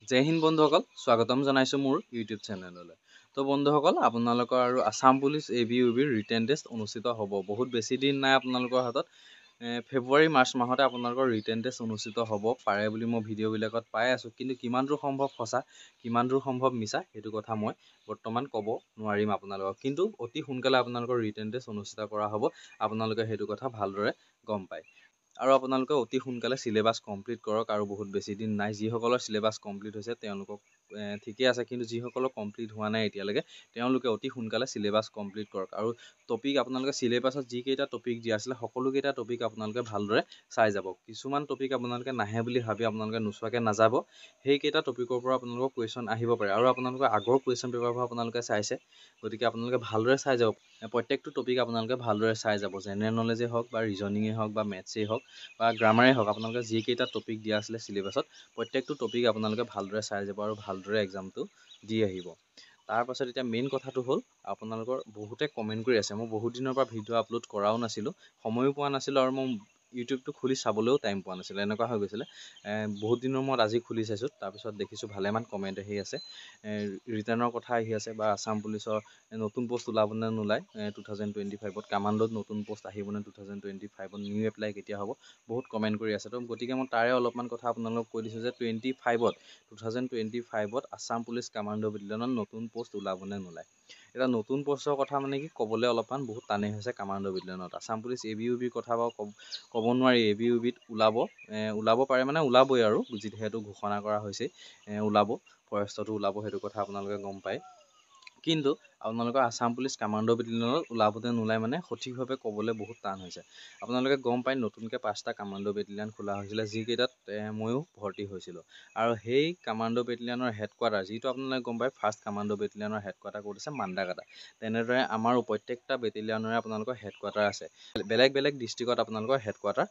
জয় হিন্দ বন্ধুসকল, স্বাগতম জনাইছো মোৰ ইউটিউব চেনেললৈ। তো বন্ধুসকল, আপোনালোকৰ আৰু আসাম পুলিচ ABUBৰ ৰিটেন টেষ্ট অনুষ্ঠিত হ'ব। বহুত বেছি দিন নাই আপোনালোকৰ হাতত। ফেব্ৰুৱাৰী মাৰ্চ মাহতে আপোনালোকৰ ৰিটেন টেষ্ট অনুষ্ঠিত হ'ব পাৰে বুলি মই ভিডিঅ'বিলাকত পাই আছোঁ। কিন্তু কিমান দূৰ সম্ভৱ সঁচা, কিমান দূৰ সম্ভৱ মিছা, সেইটো কথা মই বৰ্তমান ক'ব নোৱাৰিম আপোনালোকক। কিন্তু অতি সোনকালে আপোনালোকৰ ৰিটেন টেষ্ট অনুষ্ঠিত কৰা হ'ব, আপোনালোকে সেইটো কথা ভালদৰে গম পায়। আৰু আপোনালোকে অতি সোনকালে চিলেবাছ কমপ্লিট কৰক। আৰু বহুত বেছি দিন নাই, যিসকলৰ চিলেবাছ কমপ্লিট হৈছে তেওঁলোকক ঠিকে আছে, কিন্তু যিসকলৰ কমপ্লিট হোৱা নাই এতিয়ালৈকে তেওঁলোকে অতি সোনকালে চিলেবাছ কমপ্লিট কৰক। আৰু টপিক আপোনালোকে চিলেবাছত যিকেইটা টপিক দিয়া আছিলে সকলোকেইটা টপিক আপোনালোকে ভালদৰে চাই যাব। কিছুমান টপিক আপোনালোকে নাহে বুলি ভাবি আপোনালোকে নোচোৱাকৈ নাযাব। সেইকেইটা টপিকৰ পৰা আপোনালোকৰ কুৱেশ্যন আহিব পাৰে। আৰু আপোনালোকৰ আগৰ কুৱেশ্যন পেপাৰবোৰ আপোনালোকে চাইছে, গতিকে আপোনালোকে ভালদৰে চাই যাব। প্ৰত্যেকটো টপিক আপোনালোকে ভালদৰে চাই যাব। জেনেৰেল নলেজেই হওক বা ৰিজনিঙেই হওক বা মেথছেই হওক বা গ্ৰামাৰেই হওক, আপোনালোকে যিকেইটা টপিক দিয়া আছিলে চিলেবাছত প্ৰত্যেকটো টপিক আপোনালোকে ভালদৰে চাই যাব আৰু ভালদৰে এক্সামটো দি আহিব। তাৰপাছত এতিয়া মেইন কথাটো হ'ল, আপোনালোকৰ বহুতে কমেণ্ট কৰি আছে। মই বহুত দিনৰ পৰা ভিডিঅ' আপলোড কৰাও নাছিলোঁ, সময়ো পোৱা নাছিলোঁ, আৰু মই ইউটিউবটো খুলি চাবলৈও টাইম পোৱা নাছিলোঁ। এনেকুৱা হৈ গৈছিলে। বহুত দিনৰ মূৰত আজি খুলি চাইছোঁ, তাৰপিছত দেখিছোঁ ভালেমান কমেণ্ট আহি আছে। ৰিটাৰ্ণৰ কথা আহি আছে, বা আসাম পুলিচৰ নতুন পোষ্ট ওলাব নে নোলায় 2025ত, কামাণ্ডোত নতুন পোষ্ট আহিবনে 2025ত, নিউ এপ্লাই কেতিয়া হ'ব, বহুত কমেণ্ট কৰি আছে। তো গতিকে মই তাৰে অলপমান কথা আপোনালোকক কৈ দিছোঁ যে 2025ত আসাম পুলিচ কামাণ্ডো বেটেলিয়নত নতুন পোষ্ট ওলাব নে নোলায়। এটা নতুন পোষ্টৰ কথা মানে কি ক'বলৈ অলপমান বহুত টানেই হৈছে কামাণ্ডো বেটেলিয়নত। আসাম পুলিচ ABUBৰ কথা বাৰু ক'ব নোৱাৰি। ABUBত ওলাব পাৰে, মানে ওলাবই আৰু, যিহেতু ঘোষণা কৰা হৈছে ওলাব, ফৰেষ্টতো ওলাব, সেইটো কথা আপোনালোকে গম পায়। কিন্তু আপোনালোকৰ আসাম পুলিচ কামাণ্ডো বেটেলিয়নত ওলাব নে নোলায় মানে সঠিকভাৱে ক'বলৈ বহুত টান হৈছে। আপোনালোকে গম পায় নতুনকৈ 5টা কামাণ্ডো বেটেলিয়ন খোলা হৈছিলে, যিকেইটাত ময়ো ভৰ্তি হৈছিলোঁ। আৰু সেই কামাণ্ডো বেটেলিয়নৰ হেডকোৱাৰ্টাৰ, যিটো আপোনালোকে গম পায় ফাৰ্ষ্ট কামাণ্ডো বেটেলিয়নৰ হেডকোৱাৰ্টাৰ ক'ত আছে, মাণ্ডাগাটা। তেনেদৰে আমাৰো প্ৰত্যেকটা বেটেলিয়নৰে আপোনালোকৰ হেডকোৱাৰ্টাৰ আছে। বেলেগ বেলেগ ডিষ্ট্ৰিক্টত আপোনালোকৰ হেডকোৱাৰ্টাৰ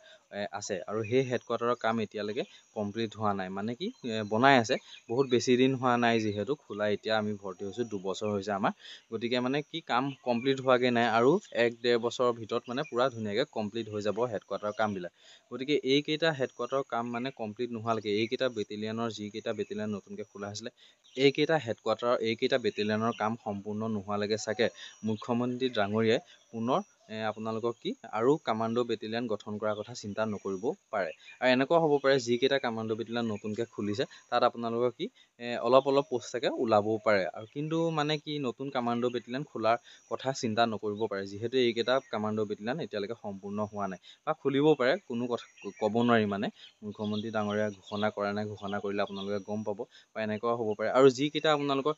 আছে। আৰু সেই হেডকোৱাৰ্টাৰৰ কাম এতিয়ালৈকে কমপ্লিট হোৱা নাই, মানে কি বনাই আছে। বহুত বেছি দিন হোৱা নাই যিহেতু খোলা, এতিয়া আমি ভৰ্তি হৈছোঁ 2 বছৰ হৈছে আমাৰ। গতিকে মানে কি কাম কমপ্লিট হোৱাগৈ নাই, আৰু 1-1.5 বছৰৰ ভিতৰত মানে পূৰা ধুনীয়াকৈ কমপ্লিট হৈ যাব হেডকোৱাৰ্টাৰৰ কামবিলাক। গতিকে এইকেইটা হেডকোৱাৰ্টাৰৰ কাম মানে কমপ্লিট নোহোৱালৈকে, এইকেইটা বেটেলিয়নৰ যিকেইটা বেটেলিয়ন নতুনকৈ খোলা হৈছিলে, এইকেইটা হেডকোৱাৰ্টাৰৰ এইকেইটা বেটেলিয়নৰ কাম সম্পূৰ্ণ নোহোৱালৈকে চাগে মুখ্যমন্ত্ৰী ডাঙৰীয়াই পুনৰ আপোনালোকক আৰু কামাণ্ডো বেটেলিয়ন গঠন কৰাৰ কথা চিন্তা নকৰিবও পাৰে। আৰু এনেকুৱা হ'ব পাৰে যিকেইটা কামাণ্ডো বেটেলিয়ন নতুনকৈ খুলিছে তাত আপোনালোকৰ অলপ পোষ্ট চাগে ওলাবও পাৰে। আৰু কিন্তু মানে কি নতুন কামাণ্ডো বেটেলিয়ন খোলাৰ কথা চিন্তা নকৰিব পাৰে, যিহেতু এইকেইটা কামাণ্ডো বেটেলিয়ন এতিয়ালৈকে সম্পূৰ্ণ হোৱা নাই, বা খুলিবও পাৰে, কোনো কথা ক'ব নোৱাৰি। মানে মুখ্যমন্ত্ৰী ডাঙৰীয়াই ঘোষণা কৰা নাই, ঘোষণা কৰিলে আপোনালোকে গম পাব, বা এনেকুৱাও হ'ব পাৰে। আৰু যিকেইটা আপোনালোকৰ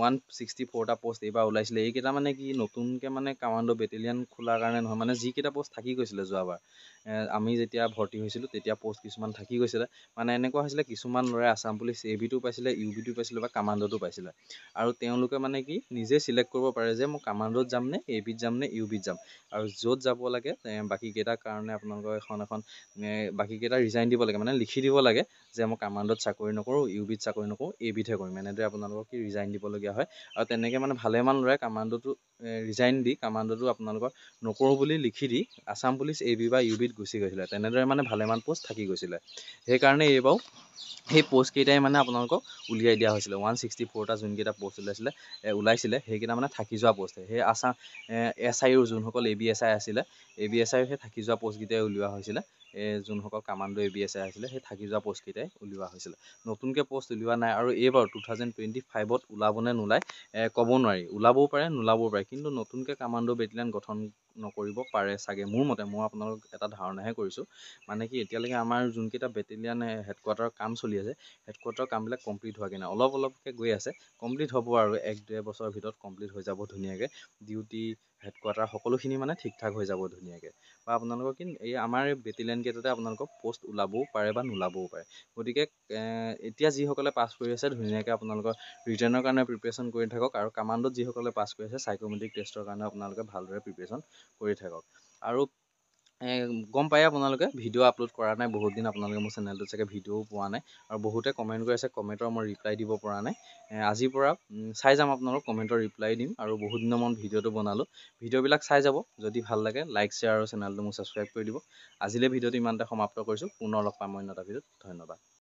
164টা পোষ্ট এইবাৰ ওলাইছিলে, এইকেইটা মানে কি নতুনকৈ মানে কামাণ্ডো বেটেলিয়ন খোলাৰ কাৰণে নহয়, মানে যিকেইটা পোষ্ট থাকি গৈছিলে যোৱাবাৰ আমি যেতিয়া ভৰ্তি হৈছিলোঁ তেতিয়া পোষ্ট কিছুমান থাকি গৈছিলে। মানে এনেকুৱা হৈছিলে, কিছুমান ল'ৰাই আসাম পুলিচ ABটো পাইছিলে, UBটো পাইছিলে, বা কামাণ্ডোটো পাইছিলে। আৰু তেওঁলোকে মানে কি নিজে চিলেক্ট কৰিব পাৰে যে মই কামাণ্ডোত যাম নে, ABত যাম নে, UBত যাম। আৰু য'ত যাব লাগে বাকীকেইটাৰ কাৰণে আপোনালোকৰ এখন বাকীকেইটা ৰিজাইন দিব লাগে, মানে লিখি দিব লাগে যে মই কামাণ্ডোত চাকৰি নকৰোঁ, UBত চাকৰি নকৰোঁ, ABতহে কৰিম। এনেদৰে আপোনালোকক ৰিজাইন দিবলগীয়া হয়। আৰু তেনেকৈ মানে ভালেমান ল'ৰাই কামাণ্ডোটো ৰিজাইন দি কামাণ্ডোটো আপোনালোকৰ নকৰোঁ বুলি লিখি দি আসাম পুলিচ AB বা UBত গুচি গৈছিলে। তেনেদৰে মানে ভালেমান পোষ্ট থাকি গৈছিলে। সেইকাৰণে এইবাৰো সেই পোষ্টকেইটাই মানে আপোনালোকক উলিয়াই দিয়া হৈছিলে। 164টা যোনকেইটা পোষ্ট ওলাইছিলে সেইকেইটা মানে থাকি যোৱা পোষ্টহে। সেই SIৰ যোনসকল ABSI আছিলে, ABSIৰ সেই থাকি যোৱা পোষ্টকেইটাই উলিওৱা হৈছিলে। যোনসকল কামাণ্ডো ABSI আছিলে সেই থাকি যোৱা পোষ্টকেইটাই উলিওৱা হৈছিলে। নতুনকৈ পোষ্ট উলিওৱা নাই। আৰু এইবাৰ 2025ত ওলাব নে নোলায় ক'ব নোৱাৰি, ওলাবও পাৰে নোলাবও পাৰে। কিন্তু নতুনকৈ কামাণ্ডো বেটেলিয়ন গঠন নকৰিব পাৰে চাগে, মোৰ মতে। মই আপোনালোকক এটা ধাৰণাহে কৰিছোঁ। মানে কি এতিয়ালৈকে আমাৰ যোনকেইটা বেটেলিয়ন হেডকোৱাৰ্টাৰৰ কাম চলি আছে, হেডকোৱাৰ্টাৰৰ কামবিলাক কমপ্লিট হোৱাগৈ নাই, অলপকৈ গৈ আছে। কমপ্লিট হ'ব আৰু 1-1.5 বছৰৰ ভিতৰত কমপ্লিট হৈ যাব ধুনীয়াকৈ। ডিউটি হেডকোৱাৰ্টাৰ সকলোখিনি মানে ঠিক ঠাক হৈ যাব ধুনীয়াকৈ। বা আপোনালোকৰ এই আমাৰ বেটেলিয়ন কেইটাতে আপোনালোকক পোষ্ট ওলাবও পাৰে বা নোলাবও পাৰে। গতিকে এতিয়া যিসকলে পাছ কৰি আছে ধুনীয়াকৈ আপোনালোকৰ ৰিটাৰ্ণৰ কাৰণে প্ৰিপেৰেশ্যন কৰি থাকক। আৰু কামাণ্ডোত যিসকলে পাছ কৰি আছে চাইকোমেট্ৰিক টেষ্টৰ কাৰণে আপোনালোকে ভালদৰে প্ৰিপেৰেশ্যন কৰি থাকক। আৰু গম পায় আপোনালোকে ভিডিঅ' আপলোড কৰা নাই বহুত দিন, আপোনালোকে মোৰ চেনেলটোত চাগে ভিডিঅ'ও পোৱা নাই। আৰু বহুতে কমেণ্ট কৰি আছে, কমেণ্টৰ মই ৰিপ্লাই দিব পৰা নাই। আজিৰ পৰা চাই যাম, আপোনালোক কমেণ্টৰ ৰিপ্লাই দিম। আৰু বহুত দিনৰ মূৰত ভিডিঅ'টো বনালোঁ, ভিডিঅ'বিলাক চাই যাব। যদি ভাল লাগে লাইক, শ্বেয়াৰ আৰু চেনেলটো মোক ছাবস্ক্ৰাইব কৰি দিব। আজিলৈ ভিডিঅ'টো ইমানতে সমাপ্ত কৰিছোঁ। পুনৰ লগ পাম অন্য এটা ভিডিঅ'ত। ধন্যবাদ।